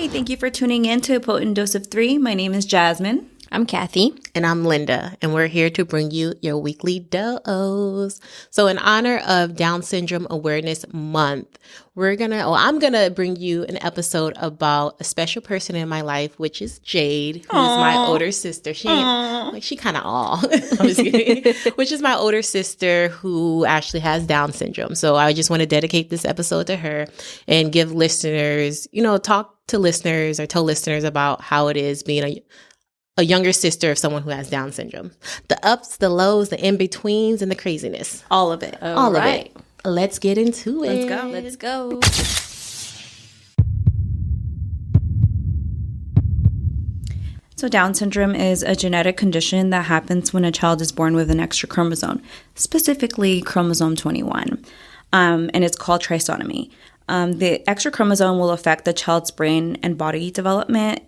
Hi, thank you for tuning in to A Potent Dose of Three. My name is Jasmine. I'm Kathy. And I'm Linda, and we're here to bring you your weekly dose. So in honor of Down Syndrome Awareness Month, I'm gonna bring you an episode about a special person in my life, which is Jade, who is my older sister. She kind of all. I'm just kidding. Which is my older sister who actually has Down syndrome. So I just want to dedicate this episode to her and give listeners, talk to listeners or tell listeners about how it is being a younger sister of someone who has Down syndrome. The ups, the lows, the in-betweens, and the craziness. All of it. All of it. Let's get into it. Let's go. So Down syndrome is a genetic condition that happens when a child is born with an extra chromosome, specifically chromosome 21, and it's called trisomy. The extra chromosome will affect the child's brain and body development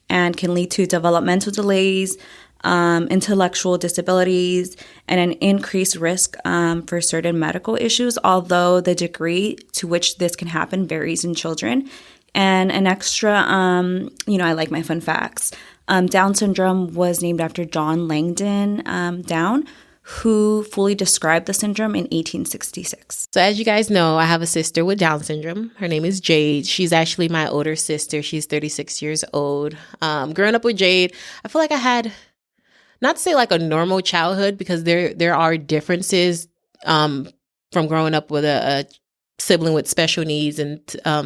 and can lead to developmental delays, intellectual disabilities, and an increased risk for certain medical issues, although the degree to which this can happen varies in children. And an extra, I like my fun facts. Down syndrome was named after John Langdon Down, who fully described the syndrome in 1866. So as you guys know, I have a sister with Down syndrome. Her name is Jade. She's actually my older sister. She's 36 years old. Growing up with Jade, I feel like I had, not to say like a normal childhood, because there are differences from growing up with a sibling with special needs and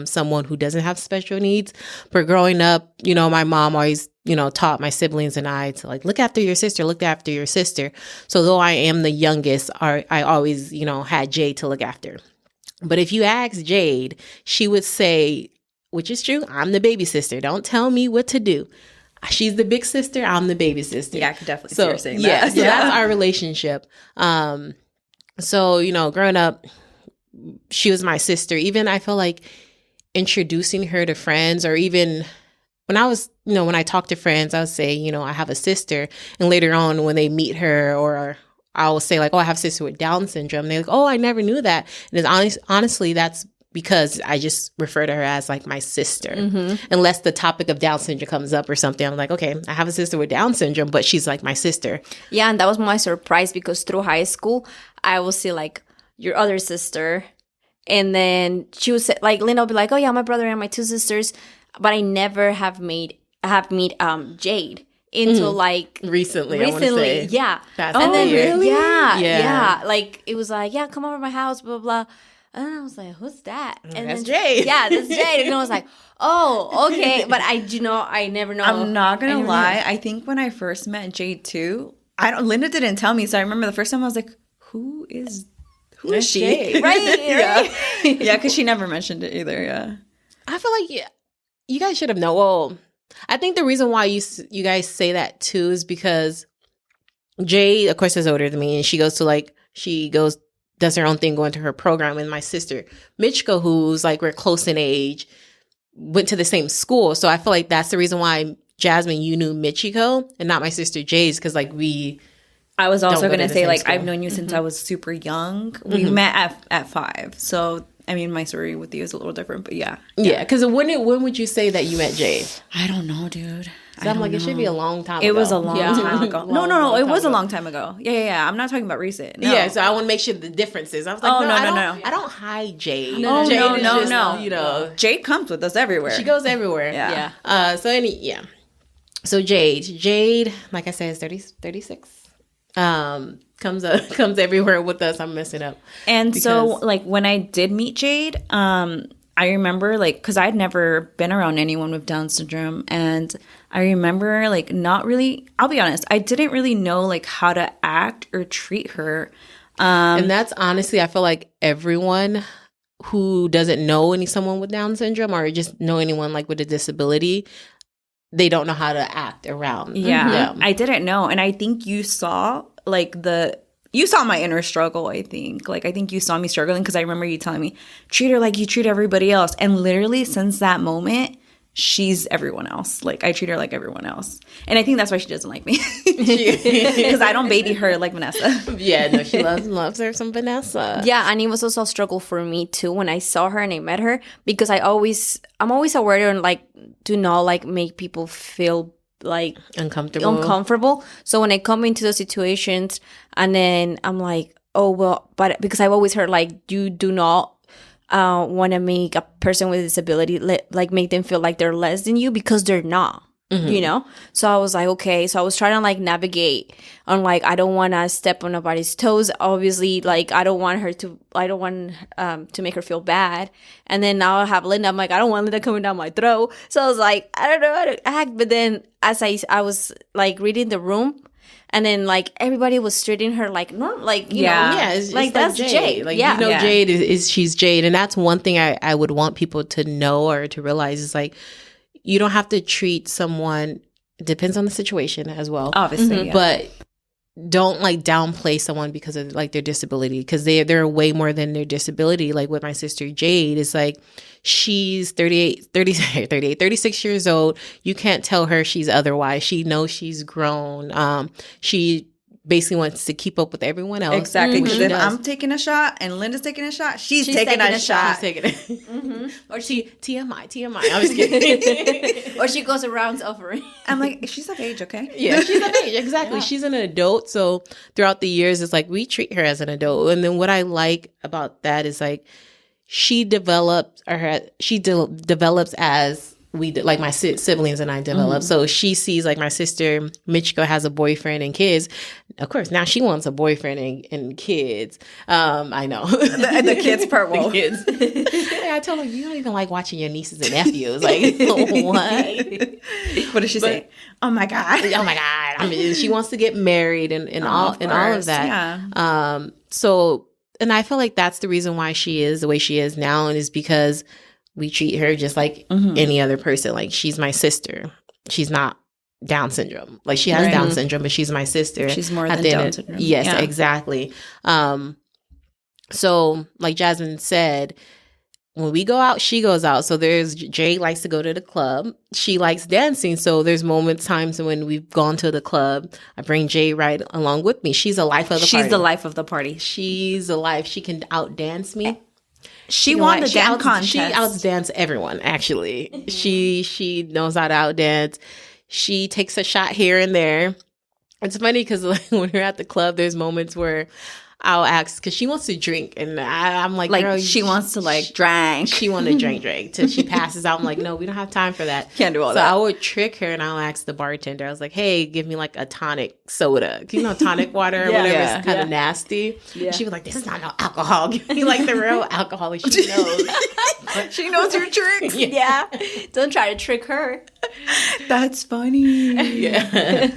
someone who doesn't have special needs. But growing up, my mom always taught my siblings and I to look after your sister. So though I am the youngest, I always, had Jade to look after. But if you ask Jade, she would say, which is true, I'm the baby sister. Don't tell me what to do. She's the big sister. I'm the baby sister. Yeah, I could definitely see her saying that. Yeah, so that's our relationship. So, growing up, she was my sister. Even I feel like introducing her to friends, or even when I was, when I talk to friends, I would say, I have a sister. And later on when they meet her, or I will say I have a sister with Down syndrome. They're like, oh, I never knew that. And it's honestly, that's because I just refer to her as my sister. Mm-hmm. Unless the topic of Down syndrome comes up or something, I'm like, okay, I have a sister with Down syndrome, but she's my sister. Yeah, and that was my surprise, because through high school, I will see your other sister. And then she would say, Linda would be like, oh yeah, my brother and my two sisters. But I never have meet Jade until recently. I want to say. Yeah. Fast and then really? Yeah. It was come over to my house, blah blah. And I was like, who's that? And that's Jade. Yeah, that's Jade. And I was like, oh, okay. But I never know. I'm not gonna lie. I think when I first met Jade too, Linda didn't tell me, so I remember the first time I was like, who is she? Jade? Right? Yeah, because she never mentioned it either. Yeah. I feel like you guys should have known. Well, I think the reason why you guys say that too is because Jade, of course, is older than me, and she does her own thing, going to her program. And my sister Mitchko, who's we're close in age, went to the same school. So I feel like that's the reason why, Jasmine, you knew Michiko and not my sister Jade, because I was also going to say, school. I've known you since I was super young. We met at 5. So, I mean, my story with you is a little different, but yeah. Yeah, because when would you say that you met Jade? I don't know, dude. It should be a long time ago. It was a long time ago. No, it was a long time ago. Yeah. I'm not talking about recent. No. Yeah, so I want to make sure the differences. I was like, no. I don't hide Jade. No, Jade is no, just, no. Jade comes with us everywhere. She goes everywhere. Yeah. So Jade, like I said, is 36. Comes everywhere with us. I'm messing up. And so when I did meet Jade, I remember because I'd never been around anyone with Down syndrome, and I remember not really, I'll be honest, I didn't really know how to act or treat her. And that's honestly, I feel like everyone who doesn't know someone with Down syndrome, or just know anyone with a disability, they don't know how to act around. Yeah. I didn't know. And I think you saw you saw my inner struggle, I think. I think you saw me struggling, because I remember you telling me, treat her like you treat everybody else. And literally since that moment, she's everyone else. Like, I treat her like everyone else. And I think that's why she doesn't like me. Because I don't baby her like Vanessa. Yeah, no, she loves her some Vanessa. Yeah, and it was also a struggle for me too when I saw her and I met her, because I'm always aware and like do not like make people feel like uncomfortable. So when I come into those situations and then I'm like, oh well, but because I've always heard like you do not want to make a person with a disability like make them feel like they're less than you, because they're not. You know? So I was like, okay. So I was trying to like navigate on like, I don't want to step on nobody's toes. Obviously, like I don't want to make her feel bad. And then now I have Linda. I'm like, I don't want Linda coming down my throat. So I was like, I don't know how to act. But then as I was like reading the room, and then like everybody was treating her like normal, like you know, it's like that's Jade. Like yeah, you know, Jade is she's Jade, and that's one thing I would want people to know or to realize is like, you don't have to treat someone, it depends on the situation as well, obviously, but don't like downplay someone because of like their disability, because they're way more than their disability. Like with my sister Jade, it's like she's 36 years old. You can't tell her she's otherwise. She knows she's grown. She basically wants to keep up with everyone else. Exactly. Because if I'm taking a shot and Linda's taking a shot, she's taking a shot. She's taking it. Or she TMI. I was kidding. Or she goes around offering. I'm like, she's of age, okay? Yeah, she's of age. Exactly. Yeah. She's an adult. So throughout the years, it's like we treat her as an adult. And then what I like about that is like she develops as like my siblings and I develop. So she sees like my sister Michiko has a boyfriend and kids. Of course, now she wants a boyfriend and kids. I know the kids part. Well, the kids. I told her, you don't even like watching your nieces and nephews. Like what? What does she say? Oh my god! Oh my god! I mean, she wants to get married and all of that. Yeah. So, and I feel like that's the reason why she is the way she is now, and is because we treat her just like any other person. Like, she's my sister. She's not Down syndrome. Like, she has Down syndrome, but she's my sister. She's more than Down syndrome. Yes, exactly. So, like Jasmine said, when we go out, she goes out. So Jade likes to go to the club. She likes dancing. So there's times when we've gone to the club. I bring Jade right along with me. She's the life of the party. She's the life of the party. She's the life. She can outdance me. She won the dance contest. She outdances everyone, actually. She knows how to outdance. She takes a shot here and there. It's funny because like, when we're at the club, there's moments where I'll ask, because she wants to drink, and I'm like, girl, she wants to like drink. She want to drink till she passes out. I'm like, no, we don't have time for that. Can't do all that. So I would trick her, and I'll ask the bartender. I was like, hey, give me like a tonic soda. You know, tonic water or whatever. It's kind of nasty. Yeah. She was like, this is not no alcohol. Give me like the real alcohol. Like, she knows. She knows your tricks. Yeah. Don't try to trick her. That's funny. Yeah.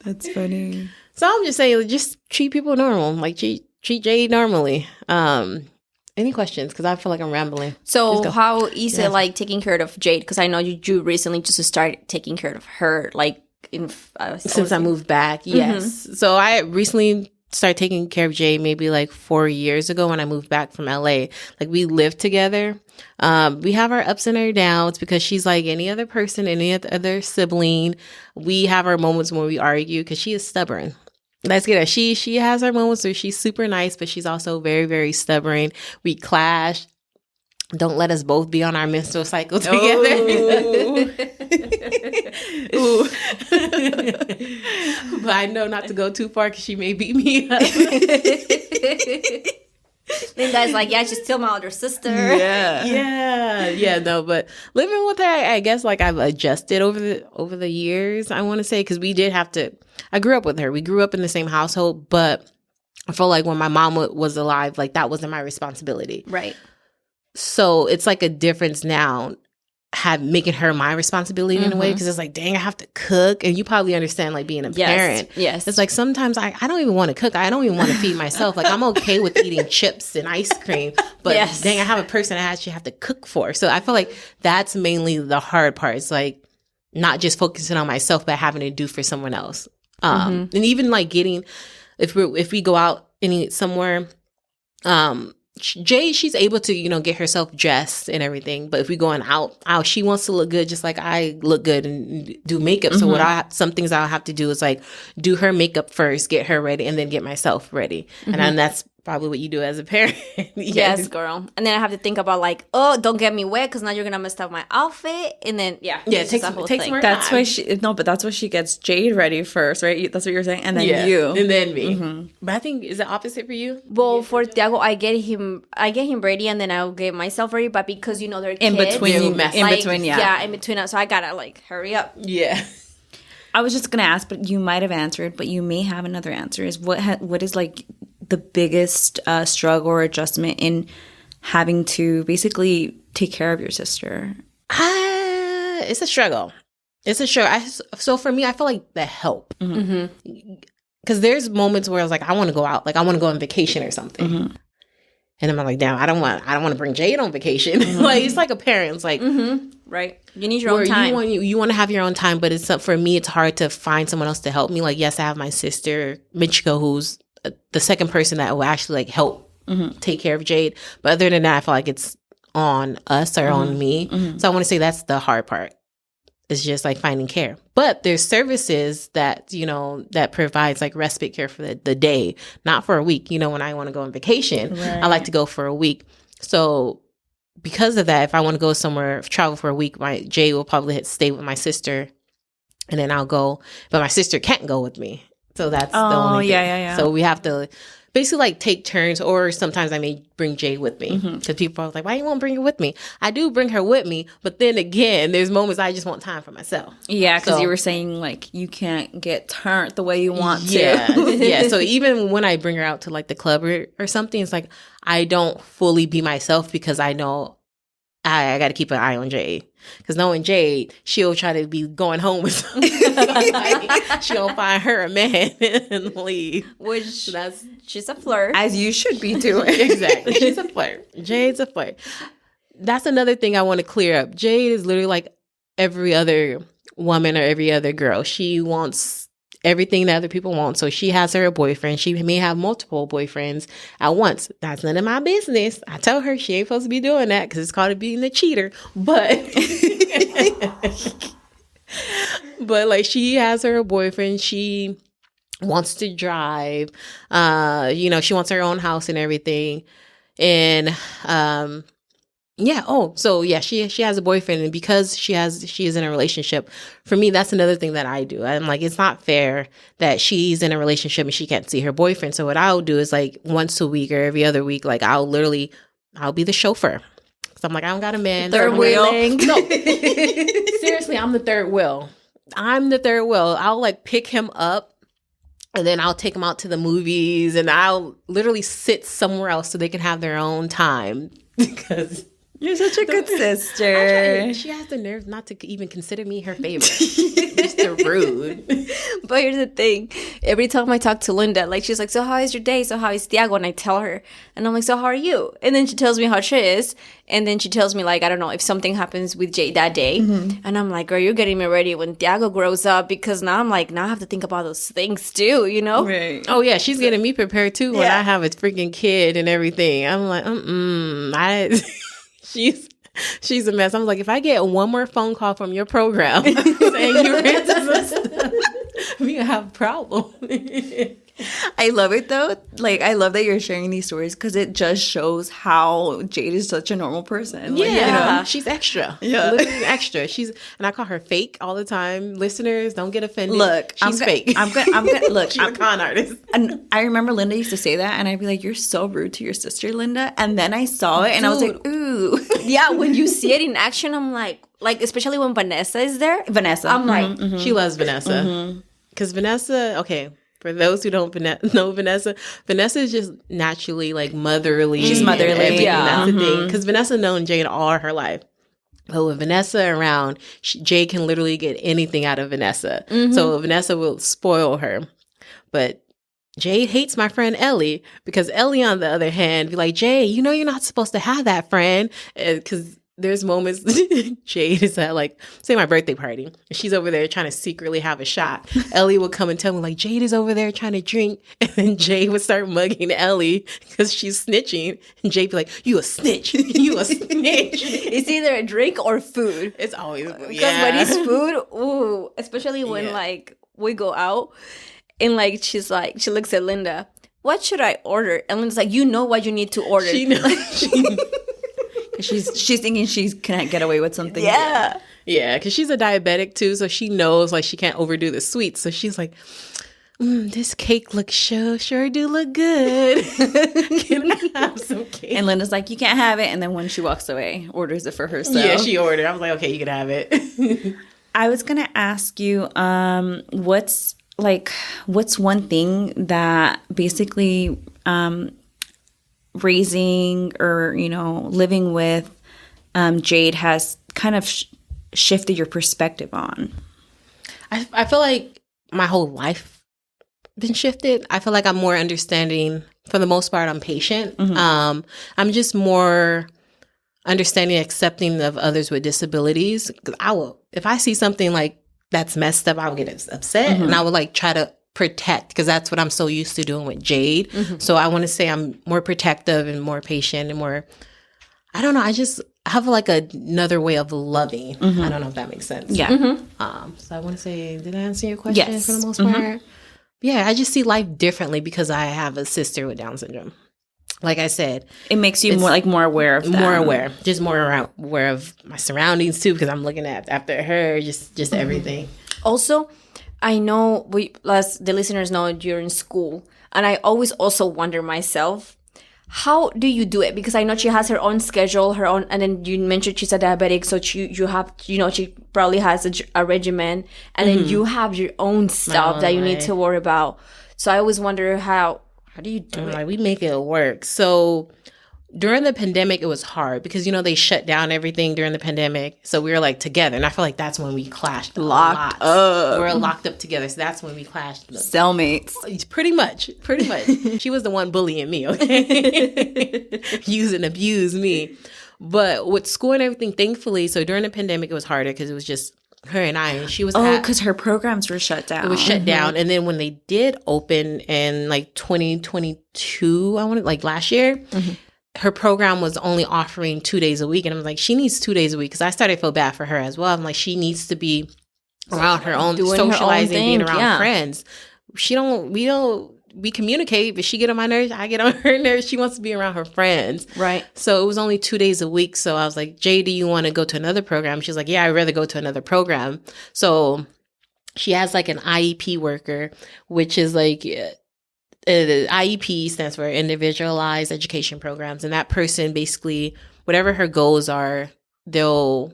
That's funny. So I'm just saying, just treat people normal. Like, treat Jade normally. Any questions? Because I feel like I'm rambling. So how is it like taking care of Jade? Because I know you recently just started taking care of her, like since I moved back. Yes. So I recently started taking care of Jade maybe like 4 years ago when I moved back from LA. Like, we lived together. We have our ups and our downs because she's like any other person, any other sibling. We have our moments when we argue because she is stubborn. Let's get her. She has her moments where she's super nice, but she's also very, very stubborn. We clash. Don't let us both be on our menstrual cycle together. Ooh. But I know not to go too far because she may beat me up. Linda's like, yeah, she's still my older sister. Yeah. No, but living with her, I guess like I've adjusted over the years. I want to say, because we did have to. I grew up with her. We grew up in the same household, but I feel like when my mom was alive, like that wasn't my responsibility. Right. So it's like a difference now, making her my responsibility in a way, because it's like, dang, I have to cook. And you probably understand, like, being a parent. Yes. It's like sometimes I don't even want to cook. I don't even want to feed myself. Like, I'm okay with eating chips and ice cream, but dang, I have a person I actually have to cook for. So I feel like that's mainly the hard part. It's like not just focusing on myself, but having to do for someone else. And even like if we go out and eat somewhere, Jade, she's able to, get herself dressed and everything. But if we going out, she wants to look good, just like I look good and do makeup. So some things I'll have to do is like do her makeup first, get her ready, and then get myself ready. And then that's probably what you do as a parent. Yes, girl. And then I have to think about like, oh, don't get me wet because now you're gonna mess up my outfit. And then it takes some more That's time. why but that's why she gets Jade ready first, right? That's what you're saying, and then you, and then me. But I think is it opposite for you? Well, for Tiago, I get him ready, and then I'll get myself ready. But because they're in kids, between, in between. So I gotta like hurry up. Yeah. I was just gonna ask, but you might have answered, but you may have another answer. Is what is like the biggest struggle or adjustment in having to basically take care of your sister? It's a struggle. So for me, I feel like the help. Because there's moments where I was like, I want to go out, like I want to go on vacation or something. And I'm like, damn, I don't want to bring Jade on vacation. Like it's like a parent. It's like, right. You need your own time. You want to have your own time, but for me, it's hard to find someone else to help me. Like, yes, I have my sister Michiko, who's the second person that will actually like help take care of Jade. But other than that, I feel like it's on us or on me. So I want to say that's the hard part. It's just like finding care. But there's services that, that provides like respite care for the day, not for a week. When I want to go on vacation, I like to go for a week. So because of that, if I want to go somewhere, travel for a week, my Jay will probably stay with my sister and then I'll go. But my sister can't go with me. So that's the only thing. Yeah. So we have to basically like take turns, or sometimes I may bring Jade with me because people are like, why you won't bring her with me? I do bring her with me, but then again, there's moments I just want time for myself. Yeah, because you were saying like you can't get turned the way you want to. Yeah. So even when I bring her out to like the club or something, it's like I don't fully be myself because I know I got to keep an eye on Jade. Because knowing Jade, she'll try to be going home with somebody. She'll find her a man and leave. Which she's a flirt. As you should be doing. Exactly. She's a flirt. Jade's a flirt. That's another thing I want to clear up. Jade is literally like every other woman or every other girl. She wants everything that other people want. So she has her boyfriend. She may have multiple boyfriends at once. That's none of my business. I tell her she ain't supposed to be doing that because it's called being a cheater. But but like she has her boyfriend. She wants to drive. She wants her own house and everything. And she has a boyfriend, and because she is in a relationship, for me, that's another thing that I do. I'm like, it's not fair that she's in a relationship and she can't see her boyfriend. So what I'll do is like once a week or every other week, like I'll be the chauffeur. So I'm like, I don't got a man. Third wheel. No, seriously, I'm the third wheel. I'll like pick him up. And then I'll take them out to the movies, and I'll literally sit somewhere else so they can have their own time because you're such a good sister. She has the nerve not to even consider me her favorite. Just so rude. But here's the thing. Every time I talk to Linda, like she's like, so how is your day? So how is Tiago? And I tell her, and I'm like, so how are you? And then she tells me how she is. And then she tells me like, I don't know, if something happens with Jade that day. And I'm like, girl, you're getting me ready when Tiago grows up, because now I'm like, now I have to think about those things too, Right. Oh yeah, she's getting me prepared too when I have a freaking kid and everything. I'm like, She's a mess. I'm like, if I get one more phone call from your program saying you're into some stuff, we gonna have a problem. I love it though. Like, I love that you're sharing these stories because it just shows how Jade is such a normal person. Like, she's extra. Yeah, literally extra. And I call her fake all the time. Listeners, don't get offended. Look, she's fake. I'm gonna look. She's a con artist. And I remember Linda used to say that, and I'd be like, "You're so rude to your sister, Linda." And then I saw it, and I was like, "Ooh." Yeah, when you see it in action, I'm like especially when Vanessa is there. I'm like, she loves Vanessa because Vanessa. Okay. For those who don't know Vanessa is just naturally like motherly. She's motherly. Yeah. That's the thing. Because Vanessa known Jade all her life. But with Vanessa around, Jade can literally get anything out of Vanessa. So Vanessa will spoil her. But Jade hates my friend Ellie because Ellie, on the other hand, be like, Jade, you're not supposed to have that friend. Because there's moments Jade is at like, say my birthday party, and she's over there trying to secretly have a shot. Ellie would come and tell me like, Jade is over there trying to drink, and then Jade would start mugging Ellie because she's snitching, and Jade be like, you a snitch, you a snitch. It's either a drink or food. It's always Because when it's food, ooh, especially when like we go out and like she looks at Linda, what should I order? And Linda's like, you know what you need to order. She knows. She's thinking she can't get away with something. Yeah. Yeah, because she's a diabetic too, so she knows like she can't overdo the sweets. So she's like, this cake looks sure do look good. Can I have some cake? And Linda's like, you can't have it. And then when she walks away, orders it for herself. Yeah, she ordered. I was like, okay, you can have it. I was gonna ask you, what's one thing that basically raising or living with Jade has kind of shifted your perspective on? I feel like my whole life been shifted. I feel like I'm more understanding. For the most part, I'm patient. Mm-hmm. I'm just more understanding, accepting of others with disabilities. 'Cause if I see something like that's messed up, I would get upset, and I would like try to protect, because that's what I'm so used to doing with Jade. So I want to say I'm more protective and more patient and more, I don't know, I just have like another way of loving. I don't know if that makes sense. Yeah. So I want to say, did I answer your question? Yes. For the most part? Yeah, I just see life differently because I have a sister with Down syndrome. Like I said, it makes you more aware of them. More aware, just more aware of my surroundings too, because I'm looking after her, just everything. Also, I know the listeners know you're in school, and I always also wonder myself, how do you do it? Because I know she has her own schedule, her own, and then you mentioned she's a diabetic, so you have, she probably has a regimen, and then you have your own stuff that you need to worry about. So I always wonder how do you do it? Like, we make it work. So during the pandemic, it was hard because, they shut down everything during the pandemic. So we were like together. And I feel like that's when we clashed. Locked up. We were locked up together. So that's when we clashed. Cellmates. Pretty much. She was the one bullying me, okay? Use and abuse me. But with school and everything, thankfully, so during the pandemic, it was harder because it was just her and I, and she was because her programs were shut down. It was shut down. And then when they did open in like 2022, I wanted like last year, her program was only offering 2 days a week. And I was like, she needs 2 days a week, because I started to feel bad for her as well. I'm like, she needs to be around her own, socializing, being around friends. We communicate, but she get on my nerves, I get on her nerves. She wants to be around her friends. Right. So it was only 2 days a week. So I was like, Jay, do you want to go to another program? She's like, yeah, I'd rather go to another program. So she has like an IEP worker, which is like, IEP stands for Individualized Education Programs. And that person basically, whatever her goals are, they'll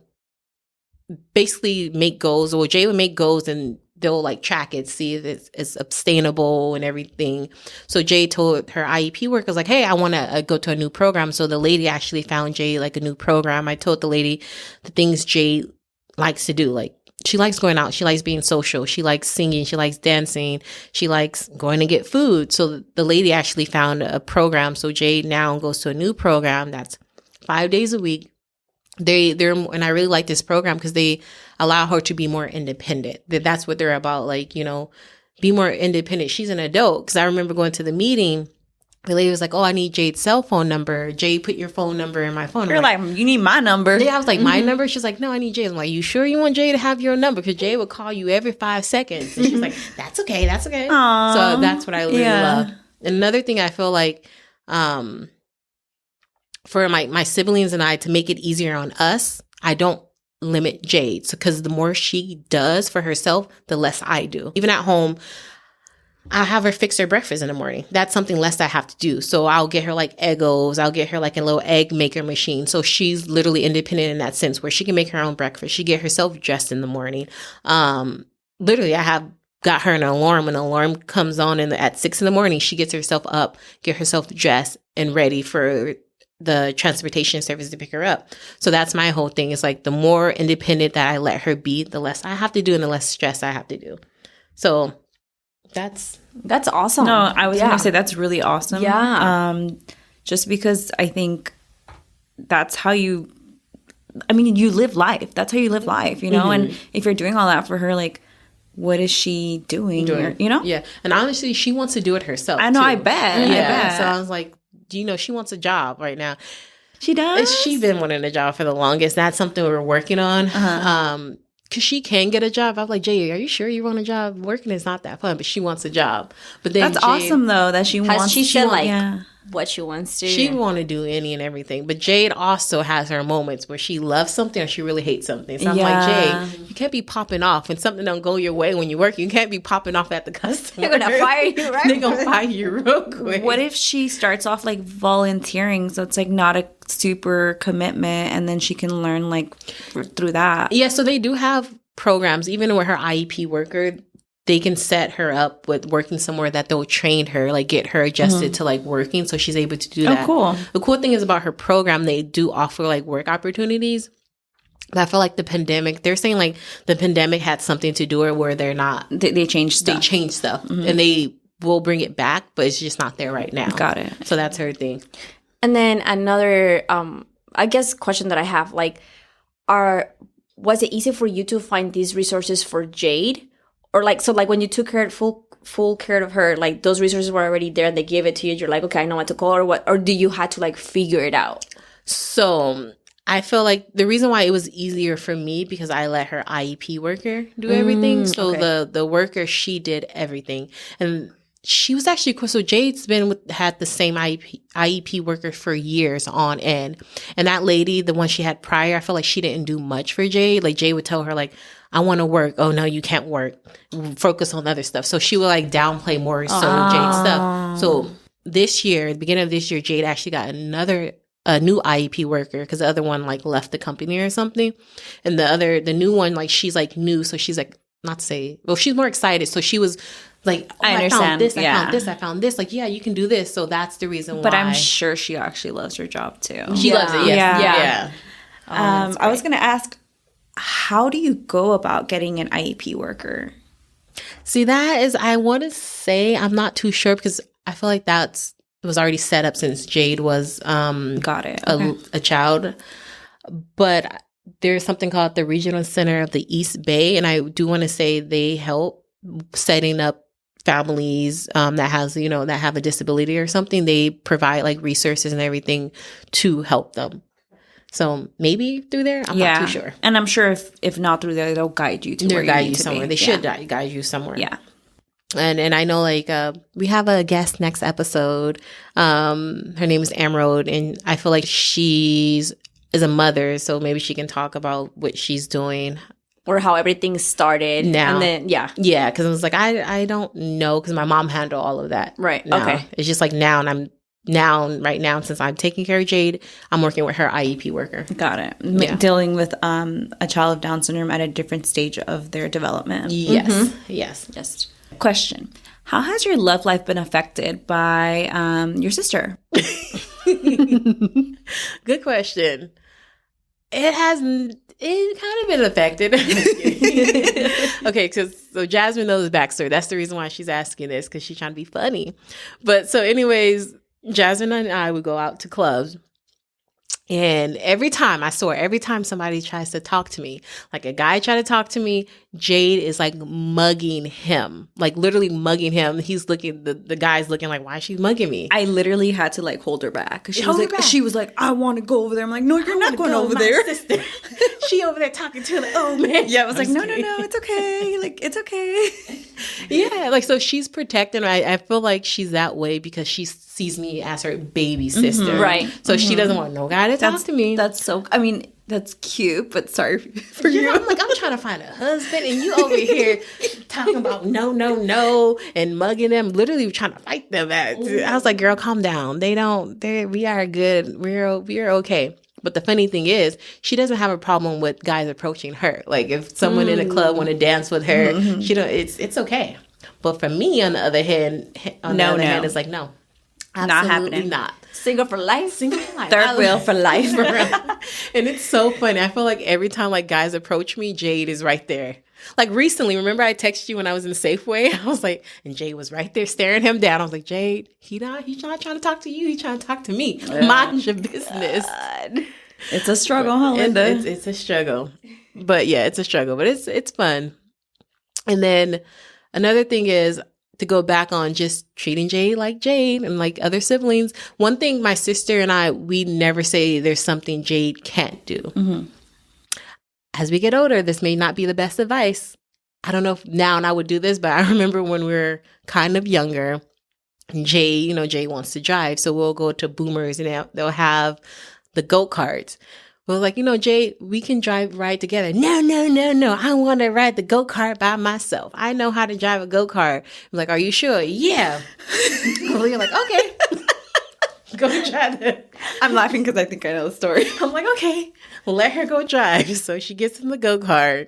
basically make goals. Well, Jay would make goals and they'll like track it, see if it's sustainable and everything. So Jay told her IEP workers like, hey, I want to go to a new program. So the lady actually found Jay like a new program. I told the lady the things Jay likes to do. Like, she likes going out. She likes being social. She likes singing. She likes dancing. She likes going to get food. So the lady actually found a program. So Jay now goes to a new program that's 5 days a week. They're and I really like this program because they allow her to be more independent. That's what they're about. Like, be more independent. She's an adult. Because I remember going to the meeting. The lady was like, oh, I need Jade's cell phone number. Jade, put your phone number in my phone. You're like, you need my number. Yeah, I was like, my number? She's like, no, I need Jade. I'm like, you sure you want Jade to have your number? Because Jade would call you every 5 seconds. And she's like, that's okay. Aww. So that's what I really love. And another thing I feel like for my siblings and I, to make it easier on us, I don't limit Jade. So, because the more she does for herself, the less I do. Even at home, I'll have her fix her breakfast in the morning. That's something less I have to do. So I'll get her like Eggos. I'll get her like a little egg maker machine. So she's literally independent in that sense, where she can make her own breakfast. She get herself dressed in the morning. Literally, I have got her an alarm. When an alarm comes on at 6 a.m, she gets herself up, get herself dressed and ready for the transportation service to pick her up. So that's my whole thing. It's like, the more independent that I let her be, the less I have to do and the less stress I have to do. So that's awesome. No, I was going to say that's really awesome. Yeah. Just because I think that's how you I mean, you live life. That's how you live life, you know? And if you're doing all that for her, like, what is she doing? You know? Yeah. And honestly, she wants to do it herself. I know, too. I bet. Yeah. I bet. So I was like, do you know, she wants a job right now. She does? She's been wanting a job for the longest. That's something we're working on. Because she can get a job. I was like, Jade, are you sure you want a job? Working is not that fun, but she wants a job. But then That's awesome, though, that she wants. She said, like, what she wants to. She want to do any and everything. But Jade also has her moments where she loves something or she really hates something. So I'm like, Jade, you can't be popping off when something don't go your way when you work. You can't be popping off at the customer. They're gonna fire you, right? They're gonna fire you real quick. What if she starts off like volunteering, so it's like not a super commitment, and then she can learn like through that? Yeah, so they do have programs, even with her IEP worker. They can set her up with working somewhere that they'll train her, like get her adjusted to like working, so she's able to do that. Oh, cool. The cool thing is about her program, they do offer like work opportunities. But I feel like the pandemic, they're saying like the pandemic had something to do with where they're not. They changed stuff. They changed stuff and they will bring it back, but it's just not there right now. Got it. So that's her thing. And then another, I guess, question that I have, like, was it easy for you to find these resources for Jade? Or like, so like when you took her full care of her, like those resources were already there and they gave it to you. You're like, okay, I know what to call or what, or do you had to like figure it out? So I feel like the reason why it was easier for me because I let her IEP worker do everything. So the worker, she did everything. And she was actually cool. So Jade's had the same IEP worker for years on end. And that lady, the one she had prior, I feel like she didn't do much for Jade. Like Jade would tell her like, I want to work. Oh, no, you can't work. Focus on other stuff. So she would like downplay more so Jade's stuff. So this year, at the beginning of this year, Jade actually got a new IEP worker because the other one like left the company or something. And the new one, like she's like new. So she's like, not to say, well, she's more excited. So she was like, oh, I understand. I found this, I found this. Like, yeah, you can do this. So that's the reason why. But I'm sure she actually loves her job too. She loves it. Yes. Yeah. I was going to ask, how do you go about getting an IEP worker? See, that is, I want to say, I'm not too sure because I feel like it was already set up since Jade was Got it. Okay. a child. But there's something called the Regional Center of the East Bay. And I do want to say they help setting up families that have a disability or something. They provide like resources and everything to help them. So maybe through there, I'm not too sure. And I'm sure if not through there, they'll guide you to where you need to somewhere. be. They should guide you somewhere. Yeah. And I know like we have a guest next episode. Her name is Emerald, and I feel like she's a mother, so maybe she can talk about what she's doing. Or how everything started now. And then, Yeah, because I was like, I don't know, because my mom handled all of that. Right. Now. Okay. It's just like right now, since I'm taking care of Jade, I'm working with her IEP worker. Got it. Dealing with a child with Down syndrome at a different stage of their development. Yes. Yes. Question. How has your love life been affected by your sister? Good question. It kind of been affected. Okay, so Jasmine knows the backstory. That's the reason why she's asking this, because she's trying to be funny. But so anyways, Jasmine and I would go out to clubs. And every time somebody tries to talk to me, like a guy tried to talk to me, Jade is like mugging him, like literally mugging him. He's looking, the guy's looking like, why is she mugging me? I literally had to like hold her back. She was like, I want to go over there. I'm like, no, you're not going over there. Sister. She over there talking to the old man. Yeah, I was like, no, it's okay. Like, it's okay. Yeah, like, so she's protecting. I feel like she's that way because she sees me as her baby sister. Right. So she doesn't want no guy to talk to me. That's cute, but sorry for you. I'm like, I'm trying to find a husband, and you over here talking about no, and mugging them, literally trying to fight them. I was like, girl, calm down. We are good. We're okay. But the funny thing is, she doesn't have a problem with guys approaching her. Like if someone in a club want to dance with her, she don't. It's okay. But for me, on the other hand, it's like no. Not happening. Not. Single for life. Third wheel for life. And it's so funny. I feel like every time like guys approach me, Jade is right there. Like recently, remember I texted you when I was in Safeway? I was like, and Jade was right there staring him down. I was like, Jade, he's not trying to talk to you. He's trying to talk to me. Mind your business. It's a struggle, huh, Linda? It's a struggle. But yeah, it's a struggle, but it's fun. And then another thing is to go back on just treating Jade like Jade and like other siblings. One thing my sister and I, we never say there's something Jade can't do. Mm-hmm. As we get older, this may not be the best advice. I don't know if now and I would do this, but I remember when we were kind of younger, Jay wants to drive. So we'll go to Boomers and they'll have the go-karts. We're like, Jay, we can ride together. No. I want to ride the go-kart by myself. I know how to drive a go-kart. I'm like, are you sure? Yeah. You're like, okay. Go drive it. I'm laughing because I think I know the story. I'm like, okay, let her go drive. So she gets in the go-kart.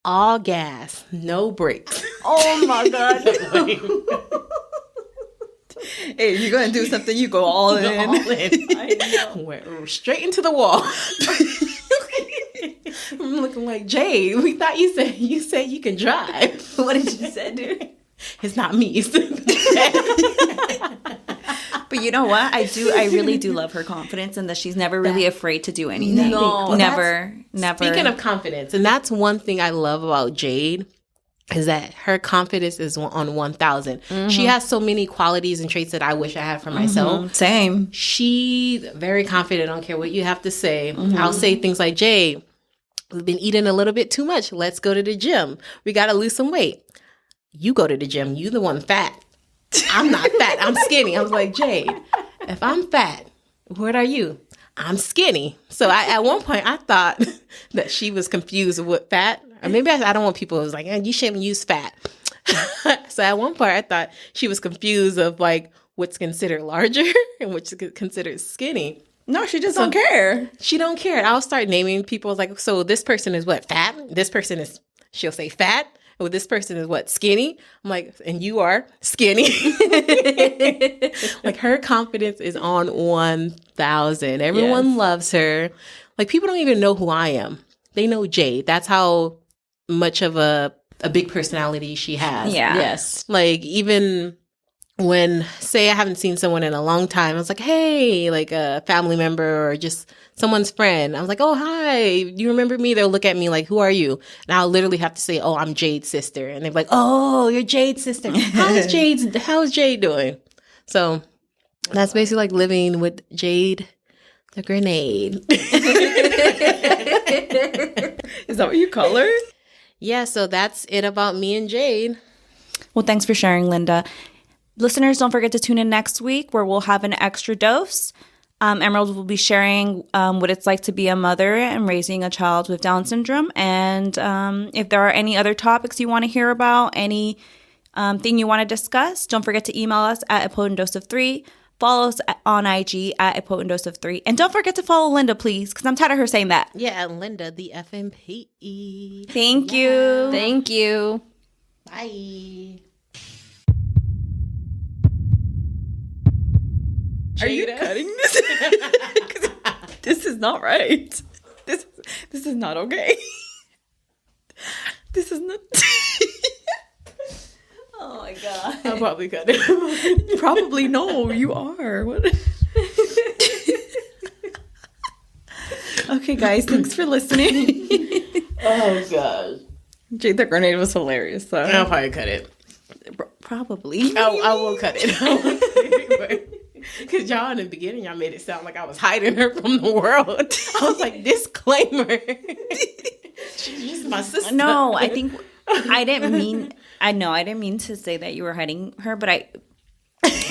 All gas, no brakes. Oh my God. Hey, you're going to do something, you go all in. I know. Went straight into the wall. I'm looking like, Jade, we thought you said you can drive. What did you say, dude? It's not me. But you know what? I really do love her confidence and that she's never really afraid to do anything. No. Never. Speaking of confidence, and that's one thing I love about Jade, is that her confidence is on 1,000. Mm-hmm. She has so many qualities and traits that I wish I had for myself. Mm-hmm. Same. She's very confident. I don't care what you have to say. Mm-hmm. I'll say things like, Jade, we've been eating a little bit too much. Let's go to the gym. We got to lose some weight. You go to the gym. You the one fat. I'm not fat. I'm skinny. I was like, Jade, if I'm fat, what are you? I'm skinny. So at one point, I thought that she was confused with fat. Or maybe I don't want people who was like, you shouldn't use fat. So at one point, I thought she was confused of like what's considered larger and what's considered skinny. No, she just don't care. She don't care. I'll start naming people like, so this person is what, fat? This person is, she'll say fat. Well, this person is what, skinny? I'm like, and you are skinny. Like her confidence is on 1,000. Everyone loves her. Like people don't even know who I am. They know Jade. That's how much of a big personality she has. Yeah. Yes. Like even when, say I haven't seen someone in a long time, I was like, hey, like a family member or just someone's friend. I was like, oh, hi, do you remember me? They'll look at me like, who are you? And I'll literally have to say, oh, I'm Jade's sister. And they're like, oh, you're Jade's sister. How's Jade doing? So that's basically like living with Jade the grenade. Is that what you call her? Yeah, so that's it about me and Jade. Well, thanks for sharing, Linda. Listeners, don't forget to tune in next week where we'll have an extra dose. Emerald will be sharing what it's like to be a mother and raising a child with Down syndrome. And if there are any other topics you want to hear about, any thing you want to discuss, don't forget to email us at apotentdose3. Follow us on IG at apotentdose3. And don't forget to follow Linda, please, because I'm tired of her saying that. Yeah, Linda, the FMP. Thank you. Thank you. Bye. Are you cutting this? This is not right. This is not okay. This is not. Oh my God. I'll probably cut it. Probably no. You are. What? Okay, guys. Thanks for listening. Oh gosh. Jade the Grenade was hilarious. So I'll probably cut it. Probably. I will cut it. Because y'all in the beginning, y'all made it sound like I was hiding her from the world. I was like, disclaimer. She's just my sister. No, I think I didn't mean to say that you were hiding her, but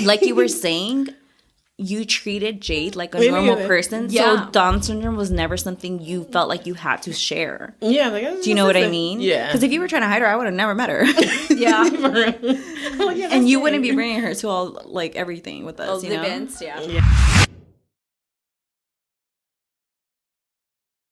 like you were saying, you treated Jade like a normal person. Yeah. So Down syndrome was never something you felt like you had to share. Yeah. Do you know what I mean? Yeah. Because if you were trying to hide her, I would have never met her. Yeah. Oh, yeah, And you wouldn't be bringing her to all, like, everything with us, Those you know? events, yeah. Yeah.